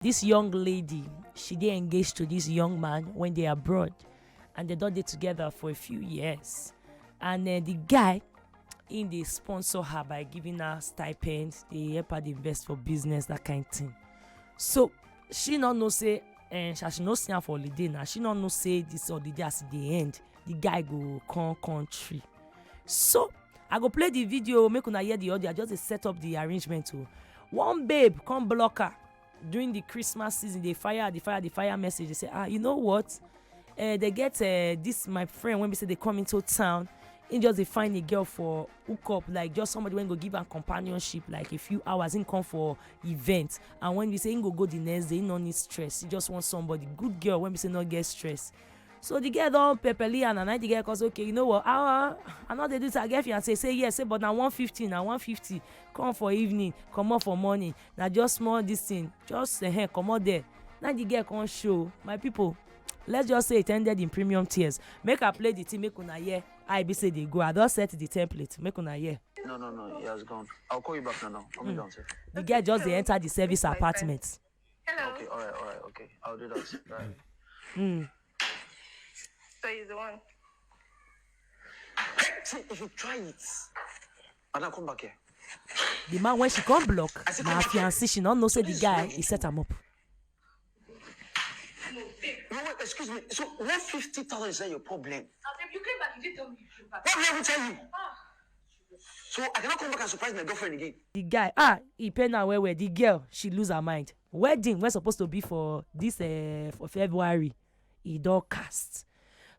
This young lady, she dey engaged to this young man when they abroad, and they don dey together for a few years. And the guy, in dey sponsor her by giving her stipends, dey help her dey invest for business, that kind thing. So she no know say, she no see am for holiday now. She no know say this holiday as e dey end, the guy go come country. So I go play the video, make una hear the audio. I just dey set up the arrangement. One babe come block her during the Christmas season. They fire message. They say, you know what? They get this my friend when we say they come into town. He just they find a girl for hookup, like just somebody when go give her companionship, like a few hours. In come for event, and when we say he go the next day, he no need stress. He just want somebody good girl. When we say not get stress. So the girl don't pepperly and I the girl cause okay, you know what? I know they do it. I get you and say yes, say but now 150, now 150. Come for evening, come out for morning. Now just small this thing, just come out there. Now the girl can't show my people. Let's just say it ended in premium tiers. Make her play the team, make una hear. I be say they go. I don't set the template. Make una hear. No, he has gone. I'll call you back now. Come down, sir. The girl just they enter the service apartment. Hello. Okay, all right, okay. I'll do that. Right. So he's the one. See, if you try it, and I'll come back here. The man when she come block, my fiancé, she don't know say the guy he set him up. No, wait, excuse me. So 150,000 is not your problem. Babe, you came back, you didn't tell me you came back. What did I ever tell you? So I cannot come back and surprise my girlfriend again. The guy, he pay now where the girl, she lose her mind. Wedding, we're supposed to be for this for February. He don't cast.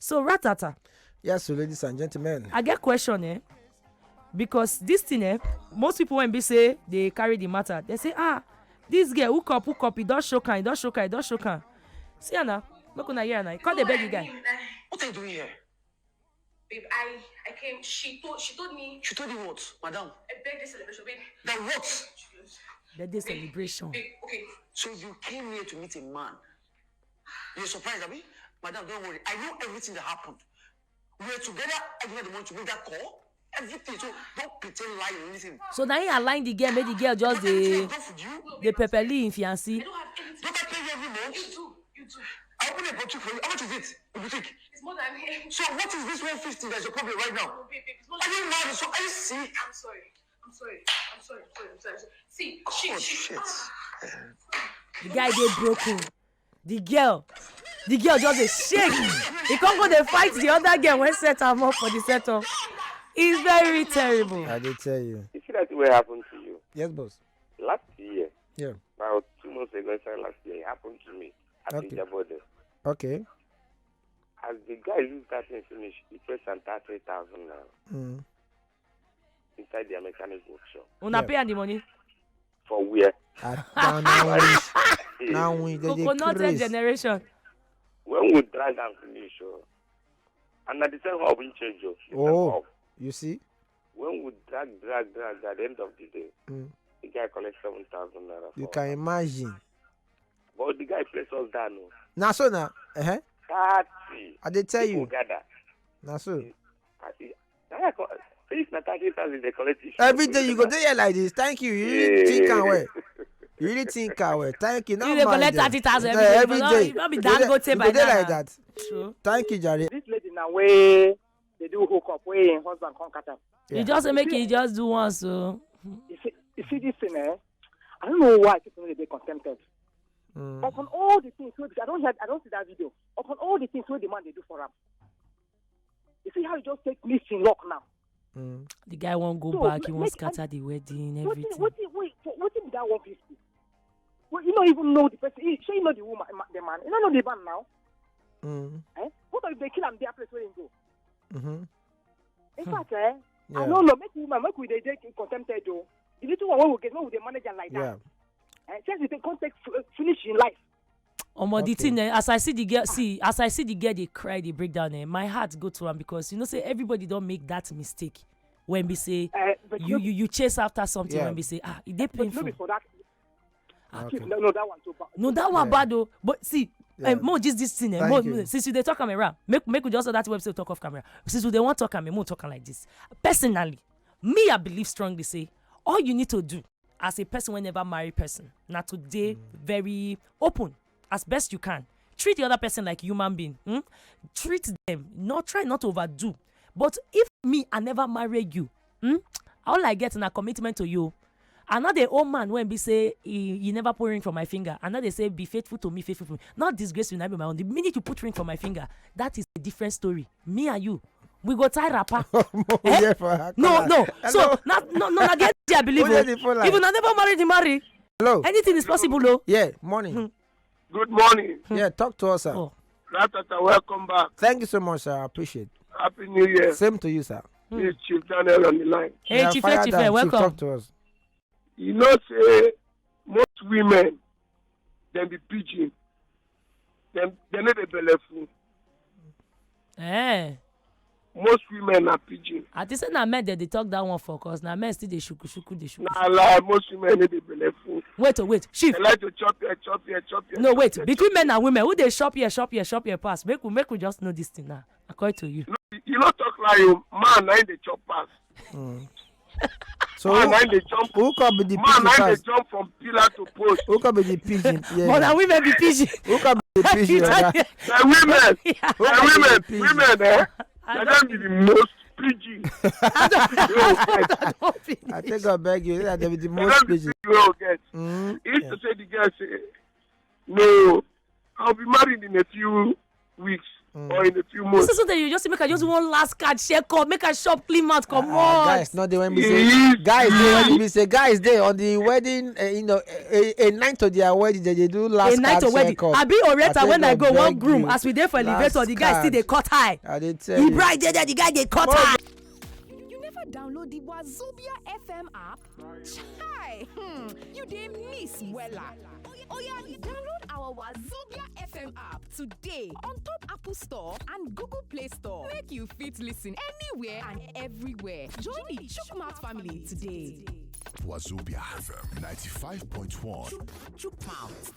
So ratata. Yes, so ladies and gentlemen. I get question, because this thing, most people when they say they carry the matter, they say, this girl hook up, he don't show can. See Anna, look on here now. Call the baby guy. What are you doing here? Babe, I came. She told me. She told you what, madam? A birthday celebration, babe. That what? Birthday celebration. Babe, okay. So you came here to meet a man. You're surprised, Abby? Madam, don't worry. I know everything that happened. We were together. I gave her the money to make that call. Everything. So don't pretend lie or anything. So now he align the girl, make the girl just the pepperly in fiancé. I don't have anything. Don't I pay you every month? You too. I'll open a bottle for you. How much is it? A boutique. It's more than him. So what is this 150 that's your problem right now? No, babe, it's more Are than you mad? So are you sick? I'm sorry. See, Oh, she. shit. The guy get broken. The girl just a shake. He can't go they fight the other girl when set him up for the setup. It's very terrible. I did tell you. You see that what happened to you? Yes, boss. Last year, Yeah. about 2 months ago, last year, it happened to me at Okay. the border. Okay. As the guy used that thing finish, he pressed some 30,000 now inside the mechanic workshop. Una pay am the money. For where? Now we Coconut generation. When we drag and finish, and at the time, how we change you. Oh, you see? When we drag at the end of the day, the guy collects 7,000 naira. You can imagine. But the guy plays us down. Now, so now, 30. I did tell you. People gather. Now, so. If not 30,000, they collect it. Every day you go there like this. Thank you. You really think away. You really think away. Thank you. You dey collect 30,000 every day. You not be that go take by now. like that. Sure. Thank you, Jerry. This lady now way they do hook up, way in husband come cut up. You just make it just do once, so. You see this thing, I don't know why people they contented. Upon all the things, I don't see that video. Upon all the things where the man they do for him. You see how you just take this in lock now. The guy won't go back. He won't scatter the wedding, everything. What is that 150? Well, you don't even know the person. So you know the woman, the man. You don't know the man now. What if they kill him their place where he go? In fact, I don't know. Make we they contempted though. The little one we will get, with the manager like that. Since they contact finish in life. The thing, as I see the girl, they cry, they break down. My heart go to them because say everybody don't make that mistake when we say you chase after something when we say it dey painful. For that. Okay. No, that one too bad. No, that one bad though. But see, more just this thing. Since you they talk camera, make we just that website talk off camera. Since they want talk camera, more talking like this. Personally, me I believe strongly say all you need to do as a person when never marry person. Now today, very open as best you can. Treat the other person like human being. Treat them. Try not to overdo. But if me, I never marry you, all I get in a commitment to you. And not the old man when we say he never put ring from my finger. And now they say be faithful to me, faithful to me. Not disgrace will not be my own. The minute you put ring from my finger, that is a different story. Me and you, we go tie rapper. No. So no, get I believe. Even I never married, marry. Hello. Anything is possible, though. Yeah, morning. Good morning. Yeah, talk to us, sir. Oh. Ratata, welcome back. Thank you so much, sir. I appreciate it. Happy New Year. Same to you, sir. This is Chief Daniel on the line. Hey, Chief, welcome. Talk to us. You know, say most women, them be pigeon. They need a belly. Most women are pigeon. I think na men they talk that one for cause na men still they shuku. Nah, most women need a belly. Wait, Chief. They like to chop here. No, wait. Between men and women, who they shop here pass? Make we just know this thing now. According to you. You not talk like you. Man, I the chop pass. So man, I the jump. Who can be the Man, pigeon I the first? jump from pillar to post. Who can be the pigeon? Yeah. But now women be pigeon. Who can be the pigeon? The women, eh? They don't be the most pigeon. I think I beg you. They be the They most don't be pigeon. pigeon. You get. If to say the girl say, no, I'll be married in a few weeks or in a few months. So that you just make just one last card share call, make a shop clean out, come on. Guys, not the when we say guys they on the wedding, a night of their wedding they do last a night of wedding. I be Oreta when I go one groom as we there for elevator, the guy still they cut high. The bride there, the guy they cut high. You never download the Wazobia FM app? Chai, you did miss Wella. Oh yeah, download our Wazobia FM app today on top Apple Store and Google Play Store. Make you fit listen anywhere and everywhere. Join the Chukmat family today. Wazobia FM 95.1. Chukmat.